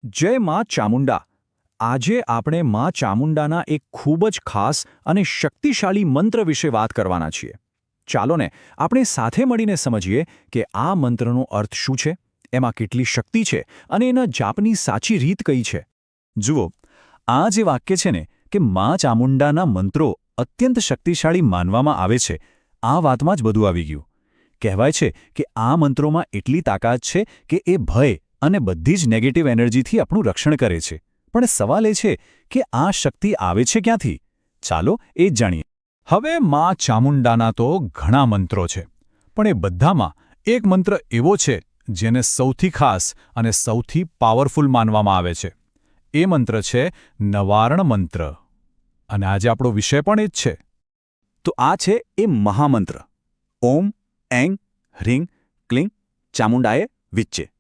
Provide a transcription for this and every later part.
જય માં ચામુંડા। આજે આપણે માં ચામુંડાના એક ખૂબ જ ખાસ અને શક્તિશાળી મંત્ર વિશે વાત કરવાના છીએ। ચાલો ને આપણે સાથે મળીને સમજીએ કે આ મંત્રનો અર્થ શું છે, એમાં કેટલી શક્તિ છે અને એના જાપની સાચી રીત કઈ છે। જુઓ, આ જે વાક્ય છે ને કે માં ચામુંડાના મંત્રો અત્યંત શક્તિશાળી માનવામાં આવે છે, આ વાતમાં જ બધું આવી ગયું। કહેવાય છે કે આ મંત્રોમાં એટલી તાકાત છે કે એ ભય અને બધી જ નેગેટિવ એનર્જીથી આપણું રક્ષણ કરે છે। પણ સવાલ એ છે કે આ શક્તિ આવે છે ક્યાંથી? ચાલો એ જ જાણીએ। હવે માં ચામુંડાના તો ઘણા મંત્રો છે, પણ એ બધામાં એક મંત્ર એવો છે જેને સૌથી ખાસ અને સૌથી પાવરફુલ માનવામાં આવે છે। એ મંત્ર છે નવારણ મંત્ર, અને આજે આપણો વિષય પણ એ જ છે। તો આ છે એ મહામંત્ર, ઓમ એંગ હ્રીંગ ક્લીં ચામુંડાએ વિચ્ચે।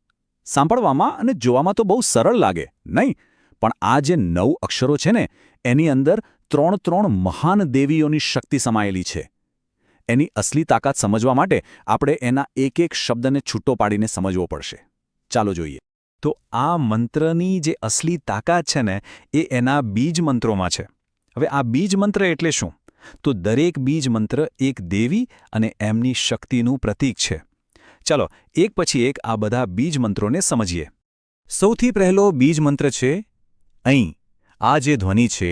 સાંભળવામાં અને જોવામાં તો બહુ સરળ લાગે, નહીં? પણ આ જે 9 અક્ષરો છે ને, એની અંદર ત્રણ મહાન દેવીઓની શક્તિ સમાયેલી છે। એની અસલી તાકાત સમજવા માટે આપણે એના એક એક શબ્દને છૂટો પાડીને સમજવો પડશે। ચાલો જોઈએ। તો આ મંત્રની જે અસલી તાકાત છે ને, એ એના બીજ મંત્રોમાં છે। હવે આ બીજ મંત્ર એટલે શું? તો દરેક બીજ મંત્ર એક દેવી અને એમની શક્તિનું પ્રતીક છે। ચાલો એક પછી એક આ બધા બીજ મંત્રોને સમજીએ। સૌથી પહેલો બીજ મંત્ર છે અહીં। આ જે ધ્વનિ છે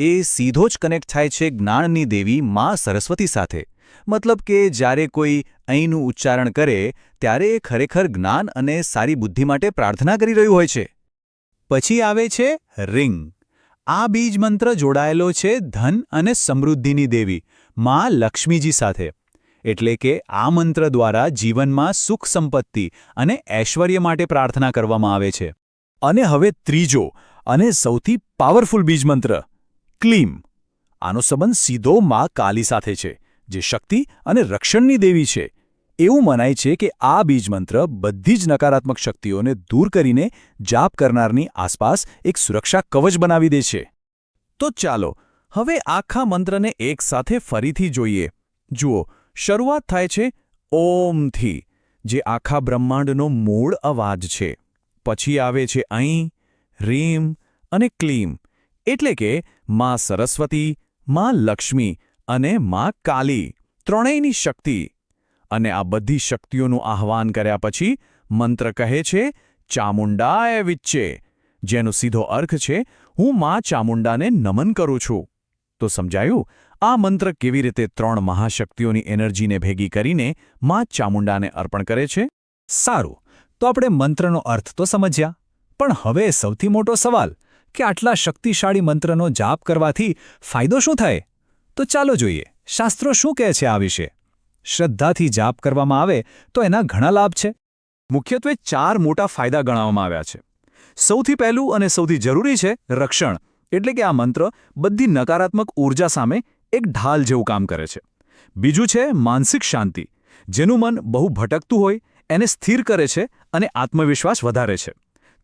એ સીધો જ કનેક્ટ થાય છે જ્ઞાનની દેવી માં સરસ્વતી સાથે। મતલબ કે જ્યારે કોઈ અહીંનું ઉચ્ચારણ કરે ત્યારે એ ખરેખર જ્ઞાન અને સારી બુદ્ધિ માટે પ્રાર્થના કરી રહ્યું હોય છે। પછી આવે છે રિંગ। આ બીજ મંત્ર જોડાયેલો છે ધન અને સમૃદ્ધિની દેવી માં લક્ષ્મીજી સાથે। એટલે કે આ મંત્ર દ્વારા જીવનમાં સુખ સંપત્તિ અને ઐશ્વર્ય માટે પ્રાર્થના કરવામાં આવે છે। અને હવે ત્રીજો અને સૌથી પાવરફુલ બીજ મંત્ર ક્લીમ। આનો સંબંધ સીધો માં કાલી સાથે છે, જે શક્તિ અને રક્ષણની દેવી છે। એવું મનાય છે કે આ બીજ મંત્ર બધી જ નકારાત્મક શક્તિઓને દૂર કરીને જાપ કરનારની આસપાસ એક સુરક્ષા કવચ બનાવી દે છે। તો ચાલો હવે આખા મંત્રને એકસાથે ફરીથી જોઈએ। જુઓ, શરૂઆત થાય છે ઓમથી, જે આખા બ્રહ્માંડનો મૂળ અવાજ છે। પછી આવે છે અહીં, રીમ અને ક્લીમ, એટલે કે માં સરસ્વતી, માં લક્ષ્મી અને માં કાલી, ત્રણેયની શક્તિ। અને આ બધી શક્તિઓનું આહ્વાન કર્યા પછી મંત્ર કહે છે ચામુંડાએ વિચ્ચે, જેનો સીધો અર્થ છે હું માં ચામુંડાને નમન કરું છું। તો સમજાયું આ મંત્ર કેવી રીતે 3 મહાશક્તિઓની એનર્જીને ભેગી કરીને માં ચામુંડાને અર્પણ કરે છે? સારું, તો આપણે મંત્રનો અર્થ તો સમજ્યા, પણ હવે સૌથી મોટો સવાલ કે આટલા શક્તિશાળી મંત્રનો જાપ કરવાથી ફાયદો શું થાય? તો ચાલો જોઈએ શાસ્ત્રો શું કહે છે આ વિશે। શ્રદ્ધાથી જાપ કરવામાં આવે તો એના ઘણા લાભ છે। મુખ્યત્વે 4 મોટા ફાયદા ગણાવવામાં આવ્યા છે। સૌથી પહેલું અને સૌથી જરૂરી છે રક્ષણ, એટલે કે આ મંત્ર બધી નકારાત્મક ઊર્જા સામે એક ઢાલ જેવું કામ કરે છે। બીજું છે માનસિક શાંતિ, જેનું મન બહુ ભટકતું હોય એને સ્થિર કરે છે અને આત્મવિશ્વાસ વધારે છે।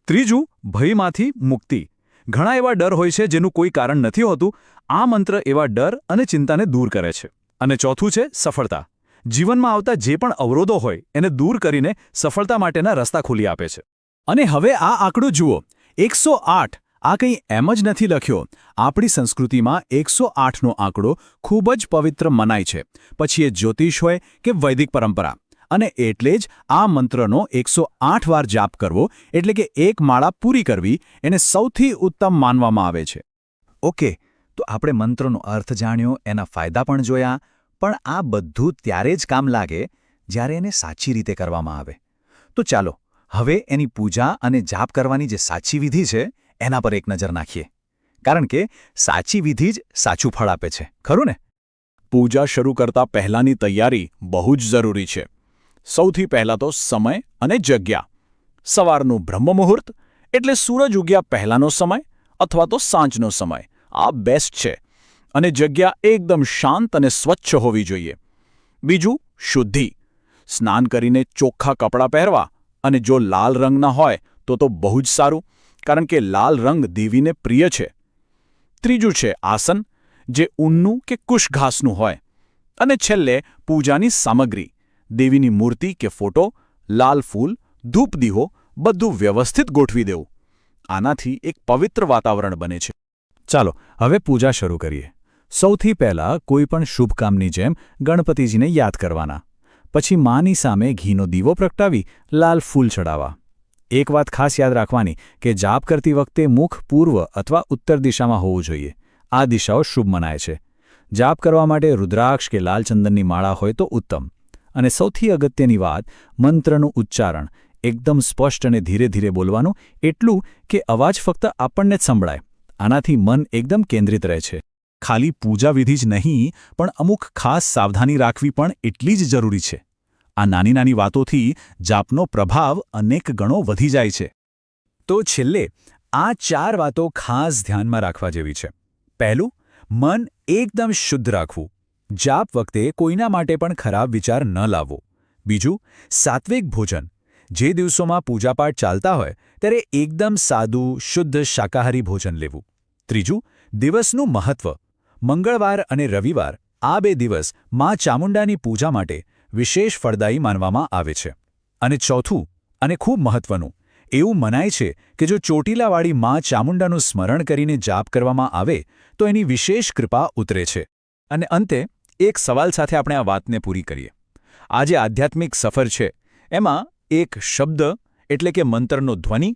ત્રીજું ભયમાંથી મુક્તિ, ઘણા એવા ડર હોય છે જેનું કોઈ કારણ નથી હોતું, આ મંત્ર એવા ડર અને ચિંતાને દૂર કરે છે। અને ચોથું છે સફળતા, જીવનમાં આવતા જે પણ અવરોધો હોય એને દૂર કરીને સફળતા માટેના રસ્તા ખોલી આપે છે। અને હવે આ આંકડો જુઓ, 108। આ કંઈ એમ જ નથી લખ્યો, આપણી સંસ્કૃતિમાં 108નો આંકડો ખૂબ જ પવિત્ર મનાય છે, પછી એ જ્યોતિષ હોય કે વૈદિક પરંપરા। અને એટલે જ આ મંત્રનો 108 વાર જાપ કરવો, એટલે કે એક માળા પૂરી કરવી, એને સૌથી ઉત્તમ માનવામાં આવે છે। ઓકે, તો આપણે મંત્રનો અર્થ જાણ્યો, એના ફાયદા પણ જોયા, પણ આ બધું ત્યારે જ કામ લાગે જ્યારે એને સાચી રીતે કરવામાં આવે। તો ચાલો હવે એની પૂજા અને જાપ કરવાની જે સાચી વિધિ છે એના પર એક નજર નાખીએ, કારણ કે સાચી વિધિ જ સાચું ફળ આપે છે, ખરું ને? પૂજા શરૂ કરતા પહેલાંની તૈયારી બહુ જ જરૂરી છે। સૌથી પહેલાં તો સમય અને જગ્યા। સવારનું બ્રહ્મ મુહૂર્ત, એટલે સૂરજ ઉગ્યા પહેલાંનો સમય, અથવા તો સાંજનો સમય, આ બેસ્ટ છે। અને જગ્યા એકદમ શાંત અને સ્વચ્છ હોવી જોઈએ। બીજું શુદ્ધિ, સ્નાન કરીને ચોખ્ખા કપડાં પહેરવા, અને જો લાલ રંગના હોય તો બહુ જ સારું, કારણ કે લાલ રંગ દેવીને પ્રિય છે। ત્રીજું છે આસન, જે ઊનનું કે કુશ ઘાસનું હોય। અને છેલ્લે પૂજાની સામગ્રી, દેવીની મૂર્તિ કે ફોટો, લાલ ફૂલ, ધૂપ દીવો, બધું વ્યવસ્થિત ગોઠવી દેવું। આનાથી એક પવિત્ર વાતાવરણ બને છે. ચાલો હવે પૂજા શરૂ કરીએ. સૌથી પહેલાં કોઈ પણ શુભ કામની જેમ ગણપતિજીને યાદ કરવાના. પછી માની સામે ઘીનો દીવો પ્રગટાવી લાલ ફૂલ ચડાવવા. એક વાત ખાસ યાદ રાખવાની કે જાપ કરતી વખતે મુખ પૂર્વ અથવા ઉત્તર દિશામાં હોવું જોઈએ. આ દિશાઓ શુભ મનાય છે. જાપ કરવા માટે રુદ્રાક્ષ કે લાલ ચંદનની માળા હોય તો ઉત્તમ. અને સૌથી અગત્યની વાત, મંત્રનું ઉચ્ચારણ એકદમ સ્પષ્ટ અને ધીરે ધીરે બોલવાનું, એટલું કે અવાજ ફક્ત આપણને જ સંભળાય. આનાથી મન એકદમ કેન્દ્રિત રહે છે. ખાલી પૂજા વિધિ જ નહીં, પણ અમુક ખાસ સાવધાની રાખવી પણ એટલી જ જરૂરી છે. આ નાની નાની વાતોથી જાપનો પ્રભાવ અનેક ગણો વધી જાય છે. તો છેલ્લે આ 4 વાતો ખાસ ધ્યાનમાં રાખવા જેવી છે. પહેલું, મન એકદમ શુદ્ધ રાખવું. જાપ વખતે કોઈના માટે પણ ખરાબ વિચાર ન લાવવો. બીજું, સાત્વિક ભોજન. જે દિવસોમાં પૂજાપાઠ ચાલતા હોય ત્યારે એકદમ સાદું, શુદ્ધ શાકાહારી ભોજન લેવું. ત્રીજું, દિવસનું મહત્વ. મંગળવાર અને રવિવાર, આ 2 દિવસ માં ચામુંડાની પૂજા માટે વિશેષ ફળદાયી માનવામાં આવે છે. અને ચોથું, અને ખૂબ મહત્વનું, એવું મનાય છે કે જો ચોટીલાવાળી માં ચામુંડાનું સ્મરણ કરીને જાપ કરવામાં આવે તો એની વિશેષ કૃપા ઉતરે છે. અને અંતે એક સવાલ સાથે આપણે આ વાતને પૂરી કરીએ. આ જે આધ્યાત્મિક સફર છે એમાં એક શબ્દ એટલે કે મંત્રનો ધ્વનિ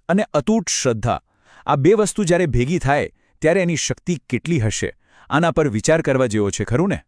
અને અતૂટ શ્રદ્ધા, આ 2 વસ્તુ જ્યારે ભેગી થાય ત્યારે એની શક્તિ કેટલી હશે, આના પર વિચાર કરવા જેવો છે, ખરું ને?